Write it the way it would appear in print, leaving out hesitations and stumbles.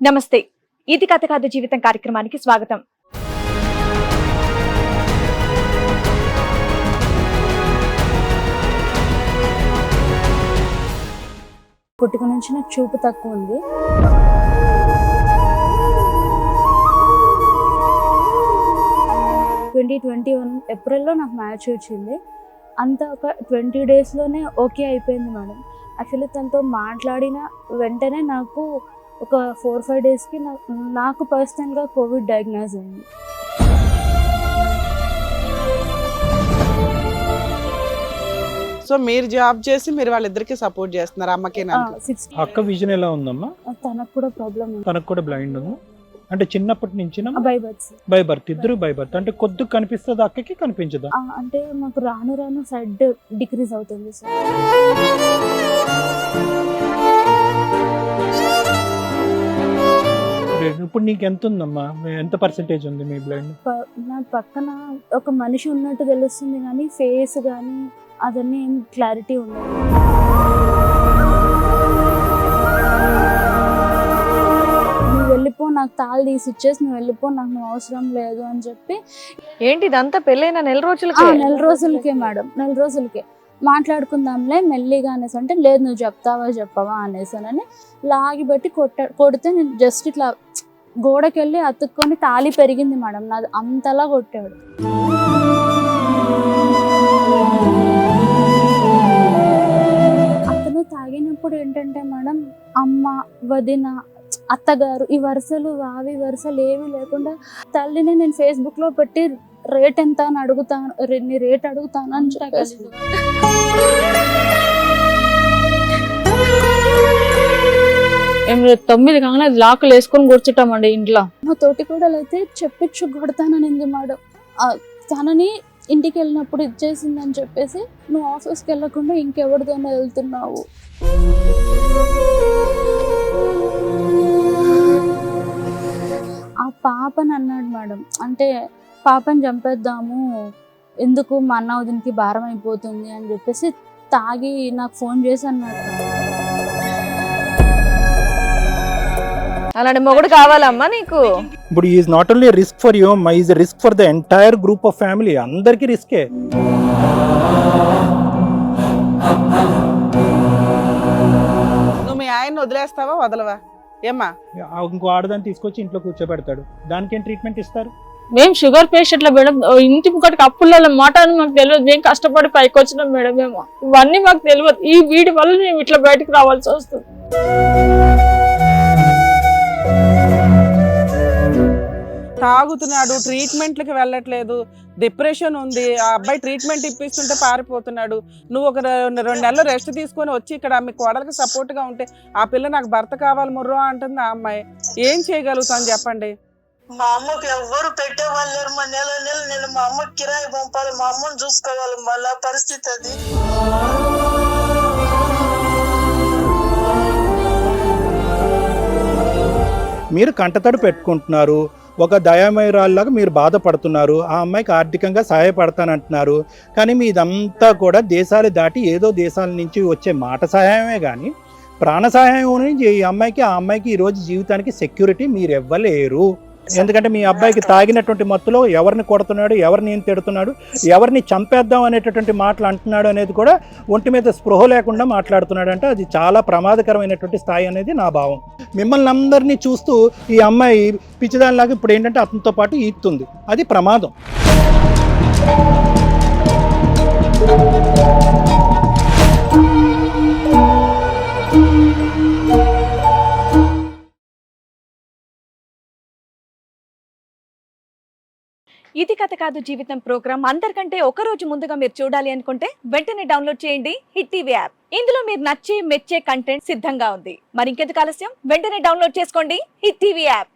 నమస్తే. ఇది కథ కాదు జీవితం కార్యక్రమానికి స్వాగతం. పుట్టుక నుంచి నాకు చూపు తక్కువ ఉంది. ఏప్రిల్లో నాకు మ్యాచ్ వచ్చింది. అంత ఒక 20 డేస్లోనే ఓకే అయిపోయింది మేడం. యాక్చువల్లీ తనతో మాట్లాడిన వెంటనే నాకు ఒక 4-5 డేస్కి నాకు పర్సనల్గా కోవిడ్ డయాగ్నోస్ అయింది. సో మీరు జాబ్ చేసి మీరు వాళ్ళిద్దరికి సపోర్ట్ చేస్తున్నారు అమ్మకి అక్క విజన్ ఎలా ఉందమ్మా? తనకు కూడా ప్రాబ్లం ఉంది. తనకు కూడా బ్లైండ్ ఉంది. అంటే చిన్నప్పటి నుంచి బై బర్త్ ఇద్దరు బై బర్త్. అంటే కొద్దిగా కనిపిస్తుంది, అక్కకి కనిపించదా? అంటే మాకు రాను రాను సైడ్ డిక్రీజ్ అవుతుంది సార్. ఇప్పుడు నీకు ఎంత ఉందమ్మా? ఎంత పర్సెంటేజ్ ఉంది మీ బ్లైండ్? నా పక్కన ఒక మనిషి ఉన్నట్టు తెలుస్తుంది కానీ ఫేస్ కానీ అదన్నీ ఏం క్లారిటీ ఉండదు. నువ్వు వెళ్ళిపో, నాకు తాళి తీసి ఇచ్చేసి నువ్వు వెళ్ళిపో, నాకు అవసరం లేదు అని చెప్పి. ఏంటి ఇదంతా పెళ్ళైన నెల రోజులకే మేడం, నెల రోజులకే మాట్లాడుకుందాంలే మెల్లిగా అనేసి అంటే లేదు నువ్వు చెప్పవా అనేసానని లాగి పెట్టి కొడితే నేను జస్ట్ ఇట్లా గోడకి వెళ్ళి అతుక్కొని తాళి పెరిగింది మేడం. నాది అంతలా కొట్టాడు. అతను తాగినప్పుడు ఏంటంటే మేడం అమ్మ, వదిన, అత్తగారు ఈ వరుసలు వావి వరుసలు ఏమీ లేకుండా తల్లిని నేను ఫేస్బుక్లో పెట్టి రేట్ ఎంత అని అడుగుతాను, నీ రేట్ అడుగుతాను అని చెప్పేసి 9 కాగానే లాకులు వేసుకొని కూర్చుంటామండి ఇంట్లో. మా తోటి కూడా అయితే చెప్పించు కొడతానని మేడం. తనని ఇంటికి వెళ్ళినప్పుడు ఇచ్చేసిందని చెప్పేసి నువ్వు ఆఫీస్కి వెళ్ళకుండా ఇంకెవరితోనే వెళ్తున్నావు. ఆ పాపని అన్నాడు మేడం, అంటే పాపని చంపేద్దాము, ఎందుకు మా అన్న వదినికి భారం అయిపోతుంది అని చెప్పేసి తాగి నాకు ఫోన్ చేసి అన్నాడు. అలాంటి మొగుడు కావాలమ్మా నీకు? ఇప్పుడు is not only risk for you, is risk for the entire group of family. అందరికీ రిస్కే. నువ్వు మీ ఆయన్ని వదిలేస్తావా వదలవా? ఏమ్మా ఇంకో ఆడదాన్ని తీసుకొచ్చి ఇంట్లో కూర్చోబెడతాడు, దానికి ఏం ట్రీట్మెంట్ ఇస్తారు? మేము షుగర్ పేషెంట్ల మేడం, ఇంటి ముక్కటికి అప్పుల మాట అని మాకు తెలియదు. మేము కష్టపడి పైకి వచ్చినాం మేడం. మేము ఇవన్నీ మాకు తెలియదు. ఈ వీడి వల్ల మేము ఇట్లా బయటకు రావాల్సి వస్తుంది. తాగుతున్నాడు, ట్రీట్మెంట్లకి వెళ్ళట్లేదు, డిప్రెషన్ ఉంది. ఆ అబ్బాయి ట్రీట్మెంట్ ఇప్పిస్తుంటే పారిపోతున్నాడు. నువ్వు ఒక 2 నెలలు రెస్ట్ తీసుకొని వచ్చి ఇక్కడ మీ కోడలకి సపోర్ట్గా ఉంటే ఆ పిల్ల నాకు భర్త కావాలి ముర్రో అంటుంది. ఆ అమ్మాయి ఏం చేయగలుగుతాను చెప్పండి? మా అమ్మకి ఎవ్వరు పెట్టేవాళ్ళు లేరు. మా నెల నేను మా అమ్మకి కిరాయి పంపాలి, మా అమ్మని చూసుకోవాలి. మళ్ళా పరిస్థితి అది. మీరు కంటతడి పెట్టుకుంటున్నారు, ఒక దయామయురాల్లాగా మీరు బాధపడుతున్నారు, ఆ అమ్మాయికి ఆర్థికంగా సహాయపడతానంటున్నారు. కానీ మీదంతా కూడా దేశాలు దాటి ఏదో దేశాల నుంచి వచ్చే మాట సహాయమే కానీ ప్రాణ సహాయం నుంచి ఈ అమ్మాయికి, ఆ అమ్మాయికి ఈరోజు జీవితానికి సెక్యూరిటీ మీరు ఇవ్వలేరు. ఎందుకంటే మీ అబ్బాయికి తాగినటువంటి మత్తులో ఎవరిని కొడుతున్నాడు, ఎవరిని ఏం తిడుతున్నాడు, ఎవరిని చంపేద్దాం అనేటటువంటి మాటలు అంటున్నాడు అనేది కూడా ఒంటి మీద స్పృహ లేకుండా మాట్లాడుతున్నాడు. అంటే అది చాలా ప్రమాదకరమైనటువంటి స్థాయి అనేది నా భావం. మిమ్మల్ని అందరినీ చూస్తూ ఈ అమ్మాయి పిచ్చిదానిలాగా ఇప్పుడు ఏంటంటే అతనితో పాటు ఈతుంది. అది ప్రమాదం. ఇది కథ కాదు జీవితం ప్రోగ్రామ్ అందరికంటే ఒక రోజు ముందుగా మీరు చూడాలి అనుకుంటే వెంటనే డౌన్లోడ్ చేయండి హిట్ టీవీ యాప్. ఇందులో మీరు నచ్చే మెచ్చే కంటెంట్ సిద్ధంగా ఉంది. మరి ఇంకెందుకు ఆలస్యం, వెంటనే డౌన్లోడ్ చేసుకోండి హిట్ టీవీ యాప్.